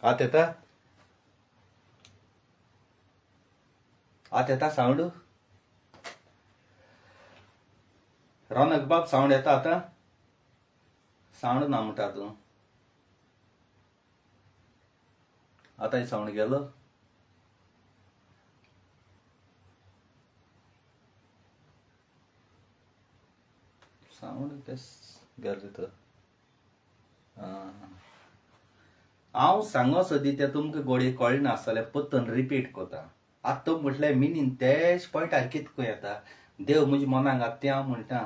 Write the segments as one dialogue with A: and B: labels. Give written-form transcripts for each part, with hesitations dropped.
A: आत येता आत येता साऊंड रौनक बाब साऊंड येता आता साऊंड ना म्हणटा तूं आतां साऊंड गेलो साऊंड तेच गेलो तर हांव सांगो सोदी ते तुमकां गोडे कळ्ळें नासतलें परतून रिपीट कोता आतां म्हटल्यार मिनींग तेच पॉयंटार कितको येता देव म्हज्या मनाक आतां तें हांव म्हणटा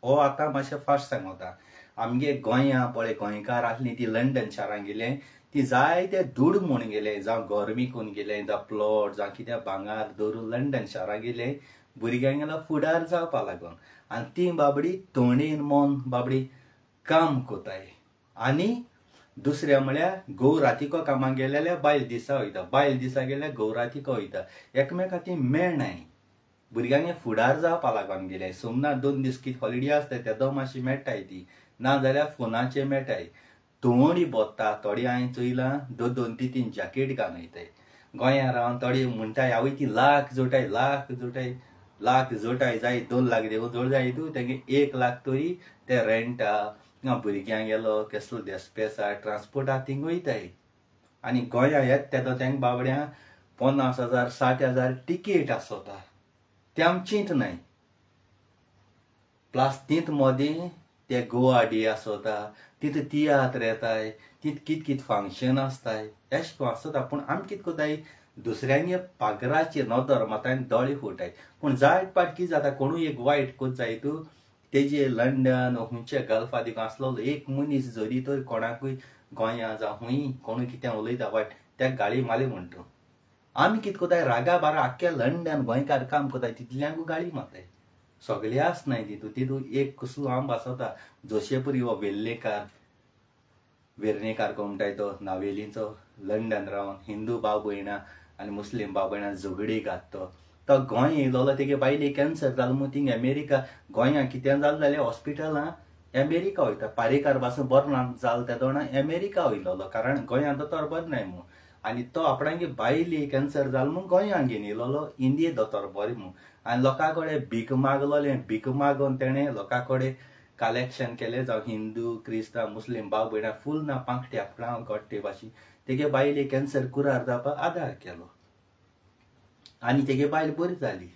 A: हो आतां मातशें फास्ट सांगता आमगे गोंयां पळय गोंयकार आसलीं ती लंडन शारांत गेले ती जायते दूड म्हूण गेले जावं गॉर्मी कोन्न गेले जावं प्लॉट जावं कितें भांगार धरून लंडन शारांत गेले भुरग्यांगेलो फुडार जावपा लागून आनी ती बाबडी तोंडेन मन बाबडी काम कोताय आनी दुसरें म्हळ्यार घोव रातिको कामाक गेले जाल्यार बायल दिसा वयता बायल दिसा गेल्यार घोव रातिको वयता एकामेकाक ती मेळनाय भुरग्यांगे फुडार जावपा लागून गेले सोमनाथ 2 दीस कितें हॉलिडे आसता तेदो मातशी मेळटाय ती नाजाल्यार फोनाचेर मेळटाय तोंडी बोत्ता थोडी हांवें चोयलां 2-3 जॅकेट घालून वयताय गोंयांत रावन थोडी म्हणटाय आवय ती लाख जोटाय जाय 2 लाख देंवून जोड जाय तूं तेंगे 1 लाख तरी ते रेंटा भुरग्यांक गेलो कसलो देस्पेसा ट्रान्सपोर्टा थिंग वयताय आनी गोंया येत तेदो तेंक बाबड्यांक 50,000 60,000 टिकेट आसोता ते आम चिंत नाय प्लस तींत मोदें ते गोवा डे आसोता तितू तियात्र येताय तित कित फंक्शन आसताय एश को आसोता पूण आमी कितें कोताय दुसऱ्यांगे पागराचेर नदर मातान दोळे फोटाय पूण जायत पाट कितें जाता कोणूय एक वायट कोत जाय तूं तेजे लंडन खंयच्या गल्फा देखून आसलो एक मनीस जरी तर कोणाकूय गोंया जावं खूंय कोणूय कितें उलयता वायट त्या गाळी मारली म्हणटा आमी कितें कोताय रागा बारा आख्या लंडन गोंयकार काम कोताय तितल्यांकू गाळी मारताय सगळे आसनाय तितू एक कसलो आंब आसोता जोशेपुरी हो वेर्णेकार कोण म्हणटाय तो नावेलीचो लंडन रावन हिंदू भाव भयणां आनी मुस्लीम भाव भयणां झगडी घात तो गोंय येयलोलो तेगे बायले कॅन्सर जालो म्हूण थिंग अमेरिका गोंयां कितें जालें जाल्यार हॉस्पिटलां अमेरिका वयता पारेकार पासून बरो ना जालो त्या दोना अमेरिका वयलोलो कारण गोंयांत दोतोर बरो नाय म्हूण आनी तो आपणागे बायले कॅन्सर जालो म्हूण गोंयां घेवन येयलोलो इंडिये दोतोर बरें म्हूण आनी लोकां कडेन भीक मागलोलें भीक मागोन तेणें लोकां कडेन कलेक्शन केलें जावं हिंदू क्रिस्तांव मुस्लीम भाव भयणां फूल ना पांखटे आपणां गोट्टे भाशेन तेगे बायले कॅन्सर कुरार जावपाक आदार केलो आनी तेगे बायल बरी जाली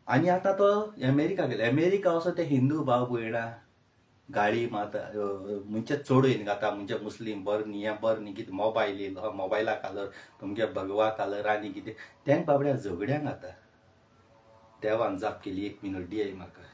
A: आनी आतां तो अमेरिका गेलो अमेरिका वचोन ते हिंदू भाव भयणां गाळी मारता म्हणजे चोडून घाता म्हणजे मुस्लीम बरें न्ही हें बरें न्ही कितें मोबायल येयलो मोबायला कालर तुमगे भगवा कालर आनी कितें तेंक बाबड्या झगड्यांक घाता देवान जाप केली 1 मिनट दियाय म्हाका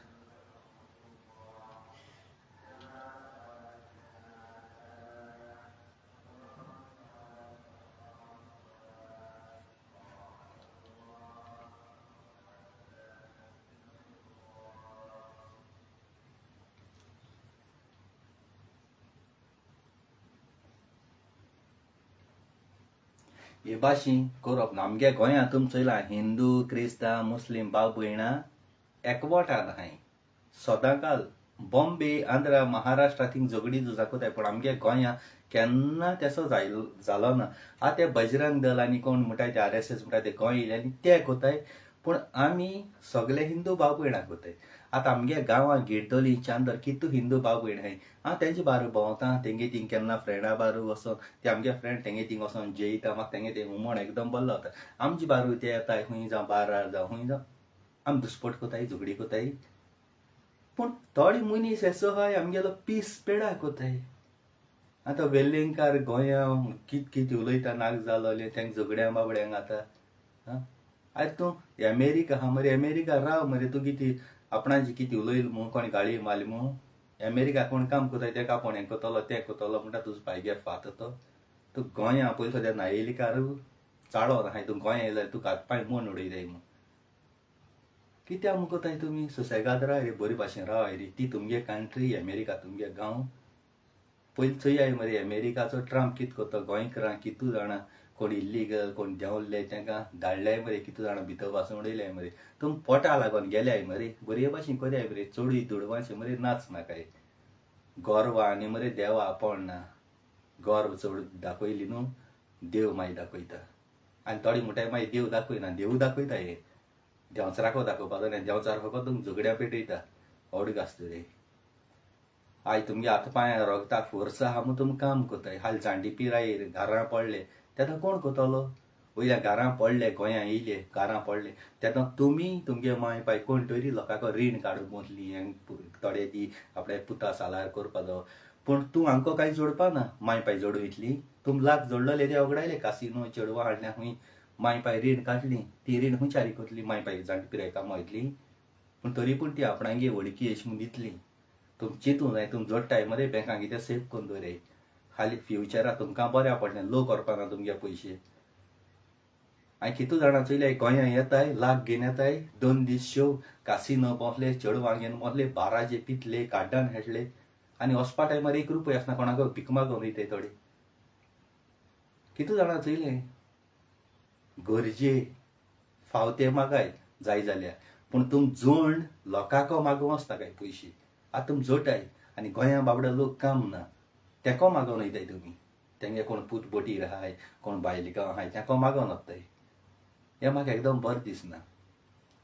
A: हे भाशेन करप ना आमगे गोंयांत तुमी चोयलां हिंदू क्रिस्तांव मुस्लीम भाव भयणां एकवटान आहाय सदांकाल बॉम्बे आंध्रा महाराष्ट्रा थिंग झगडी झुजां कोताय पूण आमगे गोंयांत केन्ना तेसो जालो ना आतां ते बजरंग दल आनी कोण म्हणटाय ते RSS म्हणटाय ते गोंय येयले आनी ते कोताय पूण आमी सगळे हिंदू भाव भयणां कोताय आतां आमगे गांवांत गिरदोली चांदर कितू हिंदू भाव भयण आहाय हांव तेंचे बारा भोंवता तेंगे थिंग केन्ना फ्रेंडा बारा वचोन ते आमगे फ्रेंड तेंगे थिंग वचोन जेयता म्हाका तेंगे ते हुमण एकदम बरो जाता आमचे बारा ते येताय खूंय जावं बारार जावं खूंय जावं आमी दुस्पट कोताय झगडी कोताय पूण थोडे मनीस एसो आहाय आमगेलो पीस पेडा कोताय आतां वेल्लेंकार गोंयां कितें उलयता नाक जालोलें तेंक झगड्यां बाबड्यांक आतां आयज तूं अमेरिका आहा मरे अमेरिका राव मरे तूं कितें आपणाची कितें उलयलो म्हूण कोणी गाळी मारली म्हूण अमेरिका कोण काम कोताय तेका कोण हें कोतलो तें कोतलो म्हणटा तुजो पायगेर फात तो तूं गोंयां पयलीं सद्या नायेलीकार चाळो आहाय तूं गोंयां येयल्यार तुका हातपाय म्हूण उडयताय म्हूण कित्याक म्हूण कोताय तुमी सुसेगाद राव रे बरे भाशेन राव रे ती तुमगे कंट्री अमेरिका तुमगे गांव पयलीं चोयाय मरे अमेरिकाचो ट्रम्प कितें कोत्तो गोंयकारां कितू जाणां कोण इल्लीगल कोण देंवल्ले तांकां धाडल्याय मरे कितू जाणां भितर वाचून उडयल्याय मरे तुमी पोटा लागून गेल्याय मरे बरे भाशेन कोरयाय मरे चोडी दुडवांचे मरे नाच नाकाय गोरवां आनी मरे देवा आपोळना गर्व चड दाखयली न्हू देव मागीर दाखयता आनी थोडी म्हणटाय मागीर देव दाखयना देव दाखयता हे देंवचाराको दाखोवपा जाय देंवचार फकत तुमकां झगड्या पेटयता अडग आसता रे आयज तुमगे हात पांय रोगता फोर्स आहा म्हूण तुमी काम कोताय हाल जाणटी पिरायेर घरां पडले तेन्ना कोण कोतलो वयल्या घरां पडले गोंयां येयले घरां पडले तेन्ना तुमी तुमगे माय पाय कोण तरी लोकांक रीण काडूंक मोतली थोडे दी आपल्या पुता सालार करपा जावो पूण तूं हांको कांय जोडपा ना माय पाय जोडूं इतली तुम लाग जोडलेले ते वगडायले कासिनो चेडवां हाडल्या खूंय माय पाय रीण काडली ती रीण खूंय चारी करतली माय पाय जाणटी पिराय कामां वयतली पूण तरी पूण ती आपणांगे वळखी अशी म्हूण दितली तुम चिंतूं जाय तुम जोडटाय मरे बँकां कितें सेफ करून दवराय हाली फ्युचराक तुमकां बऱ्या पडलें लो करपा ना तुमगे पयशे हांवें कितू जाणां चोयले गोंयां येताय लाग घेवन येताय 2 दीस शो कासिनो पोंसले चेडवां घेवन पोंसले बाराजे पितले काड्डान हेटले आनी वचपा टायमार 1 रुपया आसना कोणाक भीक मागून वयताय थोडे कितू जाणां चोयले गरजे फावते मागाय जाय जाल्यार पूण तुम जोड लोकांक मागूं वचना काय पयशे आतां तुमी जोडटाय आनी गोंयां बाबडे लोक काम ना तेको मागोवन वयताय तुमी तेंगे कोण पूत बोटीर आहाय कोण बायलिगांव आहाय तेको मागोवन वताय हें म्हाका एकदम बरें दिसना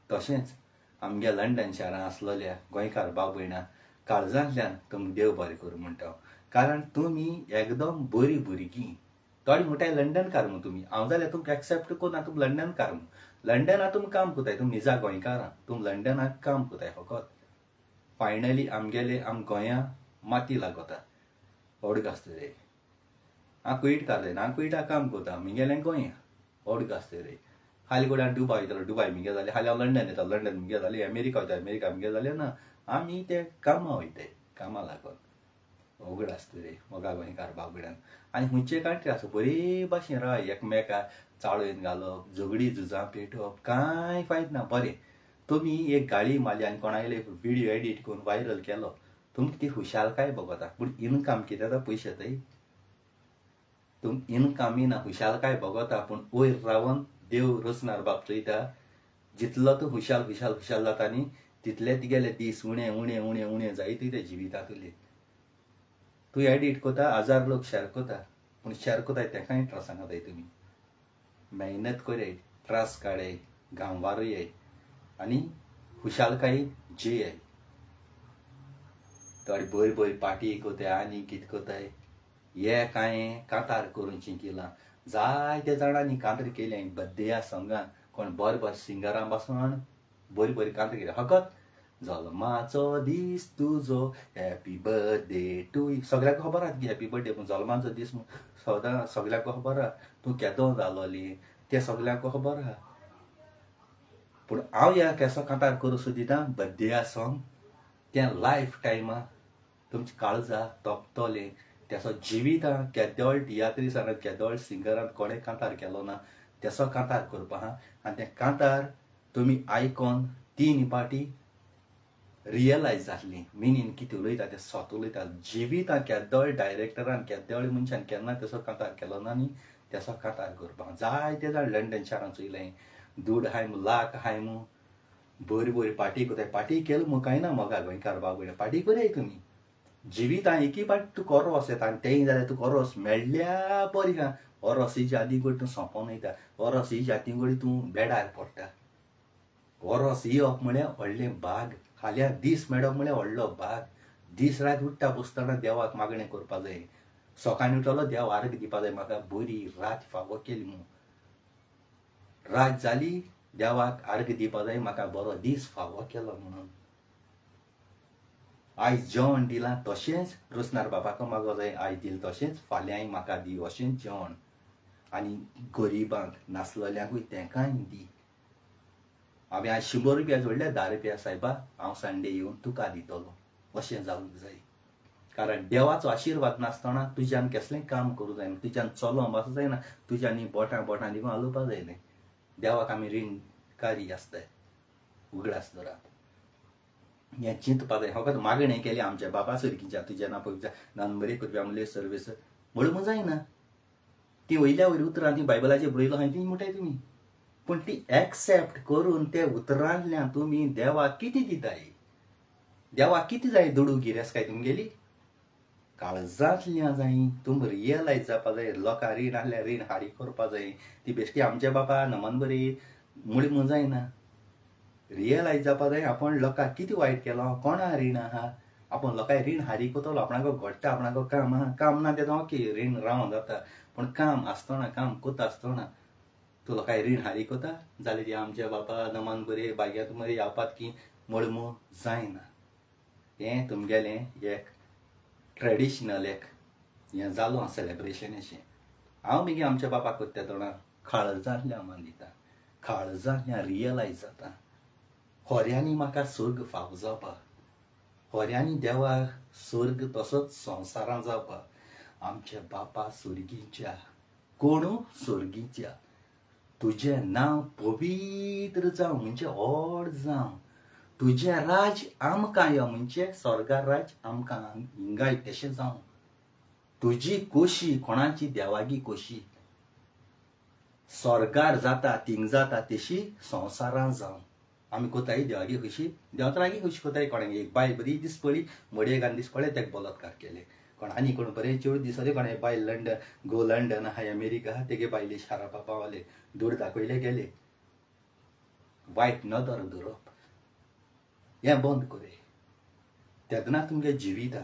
A: तशेंच आमगे लंडन शारां आसलेल्या गोंयकार भाव भयणां काळजांतल्यान तुमकां देव बरें करूं म्हणटा कारण तुमी एकदम बरीं भुरगीं थोडी म्हणटाय लंडनकार म्हूण तुमी हांव जाल्यार तुमकां एक्सेप्ट कोन्ना तुमी लंडनकार म्हूण लंडनाक तुमी काम कोताय तुमी निजा गोंयकारां तुमी लंडनाक काम कोताय फकत फायनली आमगेले गोंयां माती लागता अडग आसता रे हांव कुयटकार जायना हांव कुयटाक काम कोता म्हगेलें गोंयां अडग आसता रे हालीं गोड हांव दुबाय वयतलो दुबाय म्हगे जालें हालीं हांव लंडन येता लंडन म्हगे जालें अमेरिका वयता अमेरिका म्हगे जालें ना आमी ते कामां वयताय कामां लागून अवघड आसता रे मोगा गोंयकार बाबड्यान आनी खंयचे कंट्री आसूं बरे भाशेन राव एकमेका चाळून घालप झगडी झुजां पेटोवप कांय फायद ना बरें तुमी एक गाळी मारली आनी कोणाले व्हिडियो एडिट करून वायरल केलो तुमकां ती खुशालकाय भोगता पूण इनकम कितें जाता पयशे थंय तुम इनकम ना खुशालकाय भोगता पूण वयर रावन देव रचणार बाब चयता जितलो तूं खुशाल खुशाल खुशाल जाता न्ही तितले तुगेले दीस उणें उणें उणें उणें जायत ते जिवितांतले तूं एडिट कोता 1000 लोक शेअर कोता पूण शेअर कोताय तेकाय ट्रासांक जाताय तुमी मेहनत कोराय ट्रास काडाय गांव वारयाय आनी खुशालकाय जेयाय थोडी बरी बरी पार्टी कोताय आनी कितें कोताय हे कांय कांतार करून चिंकिलां जायते जाणांनी कांतार केली बड्डेया सॉंगां कोण बरें बरें सिंगरां बसोन बरी बरी कांतार केली फकत जल्माचो दीस तुजो हॅपी बर्थडे टू यू सगळ्यांक खबर आहा की हॅपी बर्थडे पूण जल्माचो दीस सदां सगळ्यांक खबर आहा तूं केदो जालोली तें सगळ्यांक खबर आहा पूण हांव ह्या केसो कांतार करूं सोदितां बर्थडेया सॉंग तें लायफ टायमा तुमच्या काळजा तोपतोलें तेसो जिवितां केदोळ तियात्रिसांत केदोळ सिंगरान कोणें कांतार केलो ना तेसो कांतार करपा आहा आनी तें कांतार तुमी आयकोन 3 पाटी रियलायज जातली मिनींग कितें उलयता तें स्वत उलयता जिवितां केदोळ डायरेक्टरान केदोळ मनशान केन्ना तेसो कांतार केलो ना न्ही तेसो कांतार करपा जायते जाण लंडन शारांत चोयलें दूड हाय मू लाख हाय मू बरी बरी पार्टी कोताय पार्टी केलो मू कांय ना मोगा गोंयकार बाबू पार्टी कराय तुमी जिवितां एकी पाटी तूं कोरोस येता आनी तेंय जाल्यार तूं कोरोस मेळ्ळ्या बरी आहा ओरोस ही जाती गोडी तूं सोंपोन वयता ओरोस ही जाती गोडी तूं बेडार पडटा ओरोस येवप म्हळ्यार व्हडलें भाग हाल्या दीस मेळप म्हळ्यार व्हडलो भाग दीस रात उठ्ठा बसतना देवाक मागणें करपा जाय सकाळीं उठलो देव आर्ग दिवपा जाय म्हाका बरी रात फावो केली म्हूण रात जाली देवाक आर्ग दिवपा जाय म्हाका बरो दीस फावो केलो म्हणून आयज जेवण दिलां तशेंच रोसनार बाबाक मागो जाय आयज दिलें तशेंच फाल्यांय म्हाका दी अशेंच जेवण आनी गरिबांक नासलेल्यांकूय तेंकाय दी हांवें आयज 100 रुपया जोडले 10 रुपया सायबा हांव संडे येवन तुका दितलो अशें जावंक जाय कारण देवाचो आशिर्वाद नासतना तुज्यान कसलें काम करूं जायना तुज्यान चलोवंक वचूं जायना तुज्यांनी बोटां दिवून हालोवपा जायलें देवाक आमी रीणकारी आसताय उगड आसतना हें चिंतपा जाय फकत मागणें केली आमच्या बाबा सरकीच्या तुज्या नापय नंबरे करपा म्हणले सर्वीस म्हणून जायना ती वयल्या वयर उतरां ती बायबलाचेर बरयलो हांवें ती म्हणटाय तुमी पूण ती एक्सेप्ट करून ते उतरांतल्यान तुमी देवाक कितें दिताय देवाक कितें जाय दुडू गिरेस काय तुमगेली काळजांतल्या जाय तुम रियलायज जावपा जाय लोकां रीण आहल्यार रीण हारी करपा जाय ती बेश्टी आमच्या बापा नमन बरी मुळी जायना रियलायज जावपा जाय आपण लोकांक कितें वायट केलो कोणा रीण आहा आपण लोकांक रीण हारी कोतलो आपणाको घडटा आपणाको काम आहा काम ना तें ओके रीण रावन जाता पण काम आसतना काम कोता आसतना तूं लोकांक रीण हारी कोता जाल्यार ती आमच्या बापा नमन बरे बाग्यांत मरे येवपात की मळमू जायना हें तुमगेलें एक ट्रेडिशनल एक हें जालो सेलेब्रेशन अशें हांव मागीर आमच्या बापाक कोत्ता तेदोणा काळजांतल्यान मान दिता काळजांतल्यान रियलायज जाता खोऱ्यांनी म्हाका स्वर्ग फावो जावपाक खोऱ्यांनी देवाक स्वर्ग तसोच संवसारांत जावपाक आमच्या बापा स्वर्गीच्या कोणू स्वर्गीच्या तुजें नांव पवित्र जावं म्हणजे व्हड जावं तुजें राज आमकां यो म्हणजे स्वर्गा राज आमकां हिंगाय तशें जावं तुजी खोशी कोणाची देवागी खोशी स्वर्गार जाता थिंग जाता तशी संवसारांत जावं आमी कोताय देवागी खोशी देवतरागी खोशी कोताय कोणाक एक बायल बरी दीस पळी मडये घालून दीस पळय तेका बलात्कार केले कोण आनी कोण बरें चेडूं दिसले कोण बायल लंडन गो लंडन आहा अमेरिका आहा तेगे बायले शारापा पावले दूर दाखयले गेले वायट नदर धरप हें बंद करे तेदना तुमगे जिविता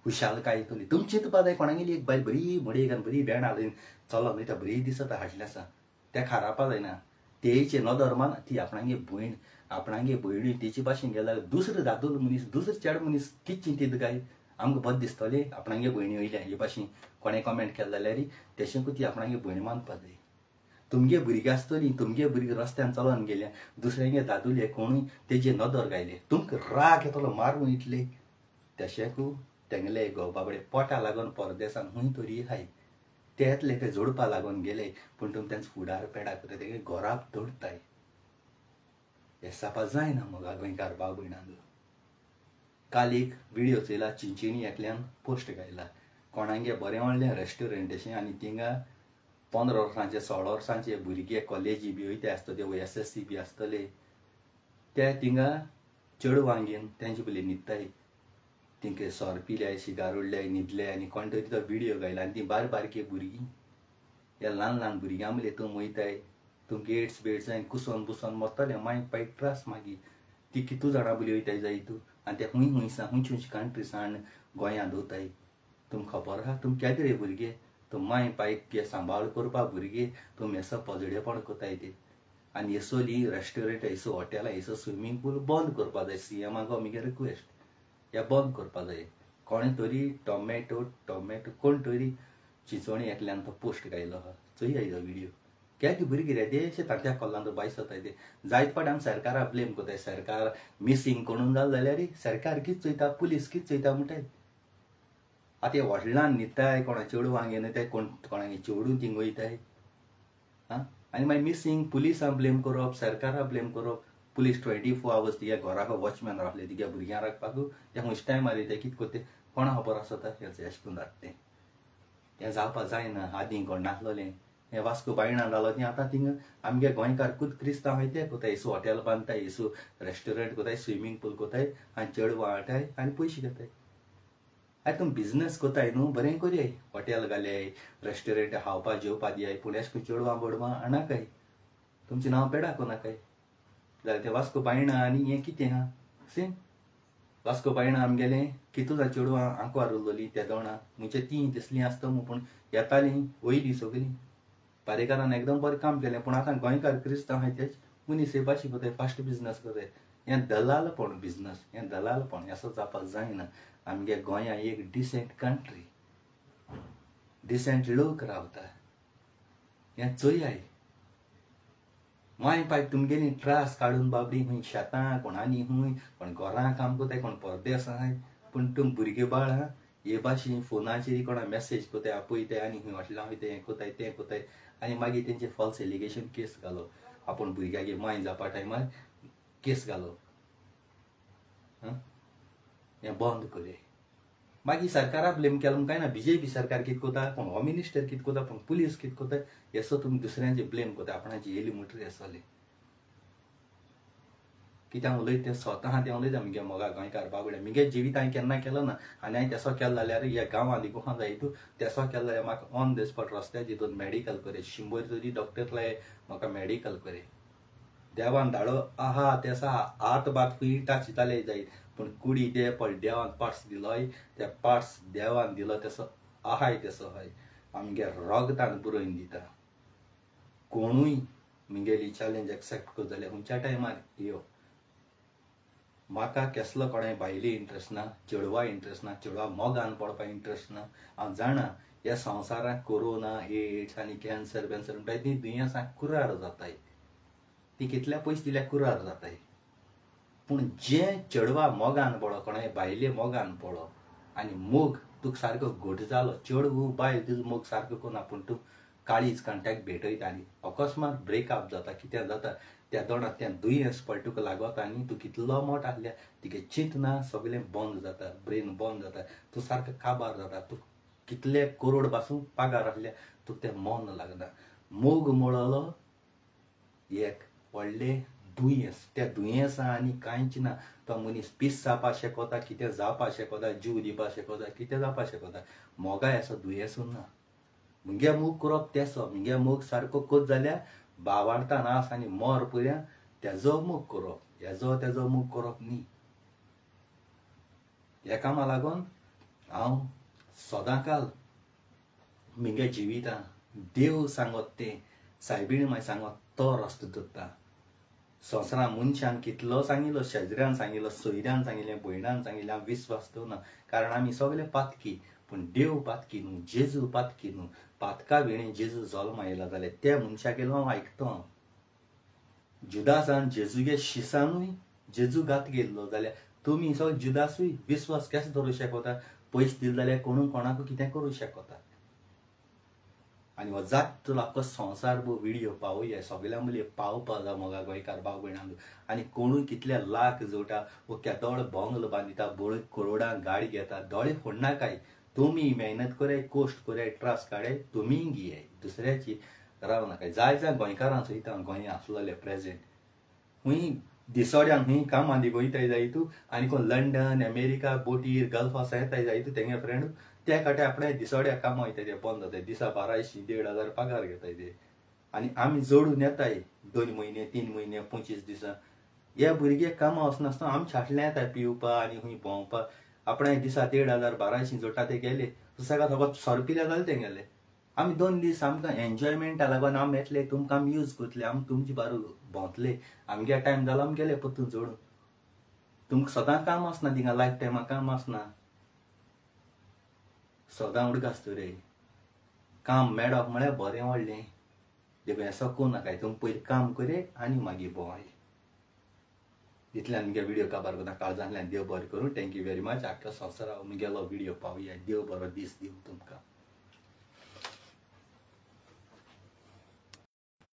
A: खुशालकाय येतली तुमची चिंतपा जाय कोणागेली एक बायल बरी मडये घालून बरी भेंड हाडून चलो न्हय बरी दिसता हाडले आसा त्या खारापा जायना तेचे नदर मान ती आपणागे भयण आपणागे भयणी तेची भाशेन गेल्यार दुसरो दादलो मनीस दुसरो चेडो मनीस कितें चिंतीत काय आमकां बरें दिसतलें आपणागे भयणी वयल्या हे भाशेन कोणें कमेंट केलें जाल्यार तेशेंकूय ती आपणागे भयण मानपा जाय तुमगे भुरगीं आसतलीं तुमगे भुरगीं रस्त्यान चलोन गेल्या दुसऱ्यांगे दादुले कोणूय तेजे नदर गायले तुमकां राग येतलो मारून वयतले तेशेंकूय तेंगले घोव बाबडे पोटा लागून परदेसान खंय तरी हाय तेतले ते जोडपा लागून गेले पूण तुमी तेंचो फुडार पेडा करता तेगे घोराक दडटाय हें जावपा जायना मग गोंयकार भाव भयणांक काल एक विडियो चयला चिंचिणी एकल्यान पोस्ट घायला कोणागे बरें व्हडलें रेस्टोरंट अशें आनी थिंगा 15 वर्सांचे 16 वर्सांचे भुरगे कॉलेजी बी वयते आसतले SSC बी आसतले ते थिंगा चेडवां घेवन तेंचे पयली न्हिदताय तिंके सोर पिले शिगार उडले न्हिदले आनी कोण तरी तो विडियो घायला आनी ती बारकी भुरगीं हे ल्हान ल्हान भुरग्यां मले तूं वयताय तुमगे एड्स बेड्स जायन कुसोन बुसोन मरतले मागीर पायट त्रास मागीर ती कितू जाणां बली वयताय जाय तूं आनी ते हुंयसा हुंयची कंट्रीसान गोंयांत वताय तुमकां खबर आहा तुम केदे रे भुरगे तुम माय पायक सांबाळ करपा भुरगे तुम हेसो पजडेपण कोताय ते आनी हेसोली रेस्टोरंट हेसो हॉटेलां हेसो स्विमींग पूल बंद करपा जाय CMाक आमगे रिक्वेस्ट हे बंद करपा जाय कोणें तरी टोमॅटो कोण तरी चिंचोणी एकल्यान तो पोस्ट घायलो आहा चोय आयलो विडियो केदी भुरगीं रे देशे तांच्या कोल्लांत भायर सरताय ते जायत पाट आमी सरकाराक ब्लेम कोताय सरकार मिसींग कोणून जालें जाल्यार सरकार कितें चोयता पुलीस कितें चोयता म्हणटाय आतां हे व्हडल्यान न्हिदताय कोणा चेडवां घेवन ते कोणागे चेडूं थिंग वयताय आं आनी मागीर मिसींग पुलिसांक ब्लेम करप सरकाराक ब्लेम करप पुलीस 24 आवर्स तिगे घराको वॉचमॅन रावले तिगे भुरग्यां राखपाक ते खुंयचे टायमार येता कितें कोत्ते कोणा खबर आसता हें अशें करून धाडटा हें जावपा जायना आदीं कोण नासलोलें हें वास्को बायणां जालो ती आतां थिंग आमगे गोंयकार खूद क्रिस्तांव हाय ते कोताय हेसू हॉटेल बांदताय हेसू रेस्टोरंट कोताय स्विमींग पूल कोताय आनी चेडवां हाडटाय आनी पयशे घेताय आतां तुमी बिजनेस कोताय न्हू बरें करयाय हॉटेल घाल्याय रेस्टोरंट खावपा जेवपा दियाय पूण अशें करून चेडवां बडवां हाणाकाय तुमचें नांव पेडा कोनाकाय जाल्यार ते वास्को बायणां आनी हें कितें आहा सेम वास्को बायणां आमगेलें कितू जाय चेडवां आंकवार उरलोलीं ते दोणां म्हणजे तीं दिसलीं आसता म्हूण पूण येतालीं वयलीं सगलीं पारेकारान एकदम बरें काम केलें पूण आतां गोंयकार क्रिस्तांव हाय तेच मनीस हे भाशेन कोताय फास्ट बिजनेस कोताय हें दलालपण बिजनेस हें दलालपण असो जावपाक जायना आमगे गोंयां एक डिसेंट कंट्री डिसेंट लोक रावता हें चोयाय माय पाय तुमगेली त्रास काडून बाबडी खंय शेतां कोण आनी खंय कोण घरां काम कोताय कोण परदेस आहाय पूण तुम भुरगे बाळ आहा हे भाशेन फोनाचेर कोणा मेसेज कोताय आपयताय आनी खंय हॉटेलां वयताय हें कोताय तें कोताय आनी मागीर तेंचे फॉल्स एलिगेशन केस घालो आपूण भुरग्यागे माय जावपा टायमार केस घालो हें बंद करे मागीर सरकाराक ब्लेम केलो काय ना BJP सरकार कितें कोता पूण होम मिनिस्टर कितें कोता पूण पुलीस कितें कोता हेसो तुमी दुसऱ्यांचे ब्लेम कोता आपणाची येयली म्हणटरी आसतली कित्याक उलयता तें स्वता हांव तें उलयता म्हगे मोगा गोंयकार बाबडे म्हगे जिवीत हांवें केन्ना केलो ना आनी हांवें तेसो केलो जाल्यार ह्या गांवांत देखून हांव जायतू तेसो केलो जाल्यार म्हाका ऑन द स्पॉट रस्त्यार हितून मेडिकल करे 100 तरी डॉक्टर लाय म्हाका मेडिकल करे देवान धाडो आहा तेसा हात बात पिटा चिताले जायत पूण कुडी दे पळ देवान पार्ट्स दिलोय त्या पार्ट्स देवान दिलो तेसो आहाय तेसो हाय आमगे रोगतान बरोवन दिता कोणूय म्हगेली चॅलेंज एक्सेप्ट कर जाल्यार खंयच्या टायमार यो म्हाका कसलो कोणाय भायली इंट्रस्ट ना चेडवा इंट्रस्ट ना चेडवा मोगान पडपाक इंट्रस्ट ना हांव जाणा ह्या संवसारांत कोरोना एड्स आनी कॅन्सर बेन्सर म्हणटाय ती दुयेंसां कुरार जाताय ती कितल्या पयस दिल्यार कुरार जाताय पूण जें चेडवा मोगान पडो कोणाय भायले मोगान पडो आनी मोग तुका सारको घट जालो चेडवू बायल तुजो मोग सारको करना पूण तूं काळीज कंटॅक्ट भेटयता आनी अकस्मात ब्रेकअप जाता कितें जाता त्या दोणाक तें दुयेंस पळय तुका लागता आनी तूं कितलो मोठ आसल्या तुगे चिंत ना सगळें बंद जाता ब्रेन बंद जाता तूं सारको काबार जाता तूं कितले करोड पासून पागार आसल्या तुका तें मन लागना मोग मोडलो एक व्हडलें दुयेंस त्या दुयेंसा आनी कांयच ना तो मनीस पीस जावपा शेकोता कितें जावपा शेकोता जीव दिवपा शेकोता कितें जावपा शेकोता मोगाय असो दुयेंसूच ना म्हगे मोग करप तेसो म्हगे मोग सारको कोत जाल्यार भावार्था नास आनी मोर पर्या तेजो मोग करप हेजो तेजो मोग करप न्ही ह्या कामा लागून हांव सदांकाल म्हगे जिवितांत देव सांगत तें सायबीण मागीर सांगत तो रस्तो धरता संवसारांत मनशान कितलो सांगिल्लो शेजऱ्यान सांगिल्लो सोयऱ्यान सांगिल्लें भयणान सांगिल्लें हांव विस्वास दवरना कारण आमी सगळे पातकी पूण देव पातकी न्हू जेजू पातकी न्हू पातका वेळी जेजू जल्मा येयला जाल्यार त्या मनशा गेलो हांव आयकता जुदासान जेजूगे शिसानूय जेजू घात गेल्लो जाल्यार तुमी सगळे जुदासूय विस्वास केसो धरूं शकता पयस दिले जाल्यार कोणू कोणाकू कितें करूं शकता आनी हो जात आख्खो संवसार व्हिडिओ पावोया सगळ्या मुली पावपा जाय मोगा गोंयकार भाव भयणांक आनी कोणूय कितले लाख जोडटा वो केदोळ बोंगलो बांदिता बोळ करोडां गाडी घेता दोळे फोडनाकाय तुमी मेहनत कराय कोश्ट कराय ट्रास काडाय तुमी घियाय दुसऱ्याची राव नाकाय जाय जाय गोंयकारां चयता गोंया आसलोले प्रेजेंट खूंय दिसोड्यांक खंय कामां दी वयताय जाय तूं आनी कोण लंडन अमेरिका बोटीर गल्फ असो येताय जाय तूं तेंगे फ्रेंड त्या काटे आपणे दिसोड्या कामां वयताय ते बंद जाताय दिसा 1200 1500 पगार घेताय ते आनी आमी जोडून येताय 2 म्हयने 3 म्हयने 25 दिसां हे भुरगे कामां वचनासतना आमी छाटले येताय पिवपा आनी खंय भोंवपा आपणे दिसा 1500 1200 जोडटा ते गेले सुसेगाद फकत 100 रुपया जाले ते गेले आमी 2 दीस आमकां एन्जॉयमेंटा लागून आमी येतले तुमकां आमी यूज करतले आमी तुमचे बारू भोंवतले आमगे टायम जालो आमी गेले परतून जोडून तुमकां सदां काम आसना थिंगा लायफ टायमा काम आसना सदां उडक आसता रे काम मेळप म्हळ्यार बरें व्हडलें देखून हें करूं नाकाय तुमी पयलीं काम करे आनी मागीर भोंवाय इतल्यान मुगे व्हिडिओ काबार करता काळजांतल्यान देव बरें करूं थँक्यू व्हेरी मच आख्या संवसाराक मुगेलो व्हिडिओ पावया देव बरो दीस दिवं तुमकां